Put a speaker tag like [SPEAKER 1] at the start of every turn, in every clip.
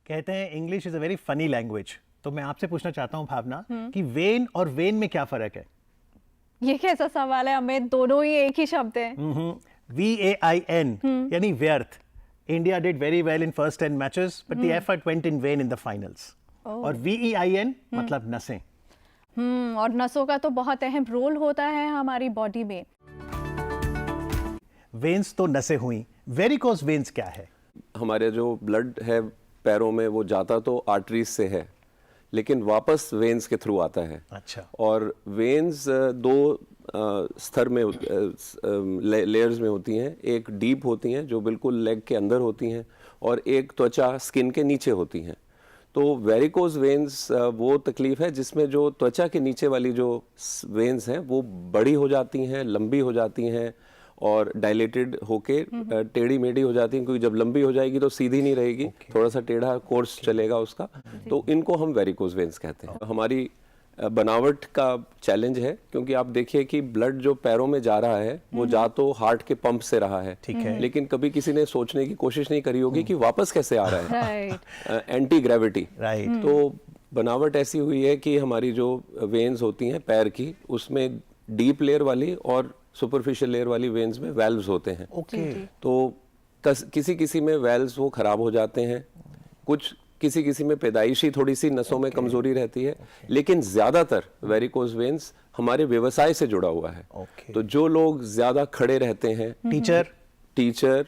[SPEAKER 1] कहते हैं English is a very funny language, तो मैं आपसे पूछना चाहता हूँ भावना कि वेन और वेन में क्या फर्क है?
[SPEAKER 2] ये कैसा सवाल है हमें, दोनों ही एक ही शब्द है।
[SPEAKER 1] VAIN यानी व्यर्थ। India did very well in first 10 matches but the effort went in when in the finals. और VEIN मतलब नसें।
[SPEAKER 2] और नसों का तो बहुत अहम रोल होता है हमारी बॉडी में।
[SPEAKER 1] वेन्स तो नसें हुई, वेरिकोज वेन्स क्या है?
[SPEAKER 3] हमारे जो ब्लड है पैरों में वो जाता तो आर्टरीज से है, लेकिन वापस वेन्स के थ्रू आता है।
[SPEAKER 1] अच्छा।
[SPEAKER 3] और वेन्स दो स्तर में लेयर्स में होती हैं। एक डीप होती हैं जो बिल्कुल लेग के अंदर होती हैं, और एक त्वचा स्किन के नीचे होती हैं। तो वेरिकोज वेन्स वो तकलीफ है जिसमें जो त्वचा के नीचे वाली जो वेन्स हैं वो बड़ी हो जाती हैं, लंबी हो जाती हैं और डायलेटेड होके टेढ़ी मेढ़ी हो जाती हैं, क्योंकि जब लंबी हो जाएगी तो सीधी नहीं रहेगी, थोड़ा सा टेढ़ा कोर्स चलेगा उसका। तो इनको हम वेरिकोज वेन्स कहते हैं। हमारी बनावट का चैलेंज है, क्योंकि आप देखिए कि ब्लड जो पैरों में जा रहा है वो जा तो हार्ट के पंप से रहा है,
[SPEAKER 1] ठीक है,
[SPEAKER 3] लेकिन कभी किसी ने सोचने की कोशिश नहीं करी होगी कि वापस कैसे आ रहा है। Anti gravity.
[SPEAKER 1] राइट।
[SPEAKER 3] तो बनावट ऐसी हुई है कि हमारी जो वेन्स होती हैं पैर की, उसमें डीप लेयर वाली और सुपरफिशियल लेयर वाली वेन्स में वेल्व्स होते हैं।
[SPEAKER 1] ओके।
[SPEAKER 3] तो किसी किसी में वेल्व्स वो खराब हो जाते हैं, कुछ किसी किसी में पैदाइशी थोड़ी सी नसों में कमजोरी रहती है, लेकिन ज्यादातर वेरिकोज वेन्स हमारे व्यवसाय से जुड़ा हुआ है। तो जो लोग ज्यादा खड़े रहते हैं, टीचर,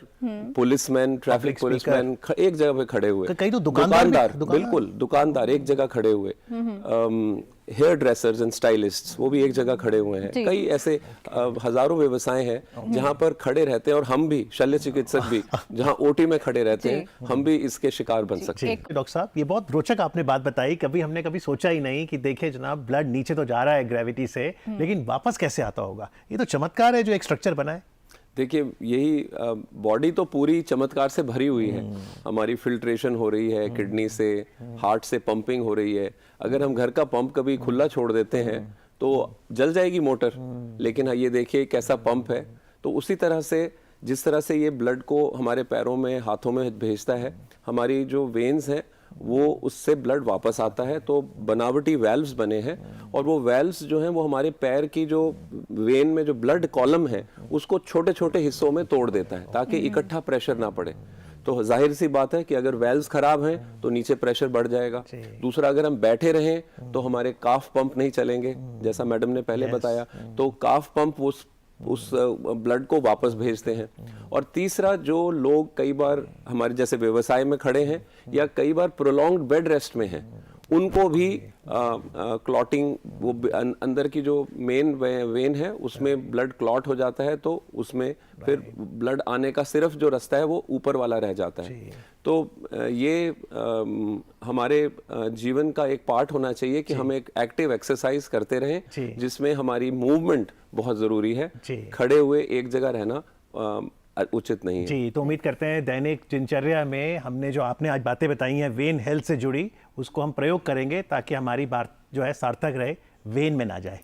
[SPEAKER 3] पुलिसमैन, ट्रैफिक पुलिसमैन, एक जगह पे खड़े हुए,
[SPEAKER 1] कई तो दुकानदार,
[SPEAKER 3] बिल्कुल दुकानदार एक जगह खड़े हुए, हेयर ड्रेसर्स एंड स्टाइलिस्ट्स वो भी एक जगह खड़े हुए हैं। कई ऐसे हजारों व्यवसाय हैं जहां पर खड़े रहते हैं, और हम भी शल्य चिकित्सक भी जहां ओटी में खड़े रहते हैं, हम भी इसके शिकार बन सकते हैं।
[SPEAKER 1] डॉक्टर साहब, ये बहुत रोचक आपने बात बताई। हमने कभी सोचा ही नहीं कि देखिए जनाब, ब्लड नीचे तो जा रहा है ग्रेविटी से, लेकिन वापस कैसे आता होगा? ये तो चमत्कार है जो एक स्ट्रक्चर बना है।
[SPEAKER 3] देखिए, यही बॉडी तो पूरी चमत्कार से भरी हुई है। हमारी फिल्ट्रेशन हो रही है किडनी से, हार्ट से पंपिंग हो रही है। अगर हम घर का पंप कभी खुला छोड़ देते हैं तो जल जाएगी मोटर, लेकिन ये देखिए कैसा पंप है। तो उसी तरह से जिस तरह से ये ब्लड को हमारे पैरों में, हाथों में भेजता है, हमारी जो वेन्स हैं वो उससे ब्लड वापस आता है। तो बनावटी वेल्व्स बने हैं, और वो वेल्व्स जो हैं वो हमारे पैर की जो वेन में जो ब्लड कॉलम है उसको छोटे छोटे हिस्सों में तोड़ देता है, ताकि इकट्ठा प्रेशर ना पड़े। तो जाहिर सी बात है कि अगर वेल्व्स खराब हैं तो नीचे प्रेशर बढ़ जाएगा। दूसरा, अगर हम बैठे रहें तो हमारे काफ पंप नहीं चलेंगे, जैसा मैडम ने पहले बताया। तो काफ पंप उस ब्लड को वापस भेजते हैं। और तीसरा, जो लोग कई बार हमारे जैसे व्यवसाय में खड़े हैं या कई बार प्रोलॉन्ग्ड बेड रेस्ट में हैं, उनको भी क्लॉटिंग, वो अंदर की जो मेन वेन है उसमें ब्लड क्लॉट हो जाता है, तो उसमें फिर ब्लड आने का सिर्फ जो रास्ता है वो ऊपर वाला रह जाता है। तो ये हमारे जीवन का एक पार्ट होना चाहिए कि हम एक एक्टिव एक्सरसाइज करते रहें, जिसमें हमारी मूवमेंट बहुत जरूरी है। खड़े हुए एक जगह रहना उचित नहीं है।
[SPEAKER 1] जी, तो उम्मीद करते हैं दैनिक दिनचर्या में हमने जो आपने आज बातें बताई हैं वेन हेल्थ से जुड़ी, उसको हम प्रयोग करेंगे ताकि हमारी बात जो है सार्थक रहे, वेन में ना जाए।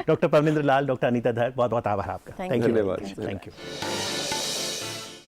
[SPEAKER 1] डॉक्टर परमिंदर लाल, डॉक्टर अनीता धर, बहुत बहुत आभार आपका।
[SPEAKER 3] धन्यवाद।
[SPEAKER 1] Thank you.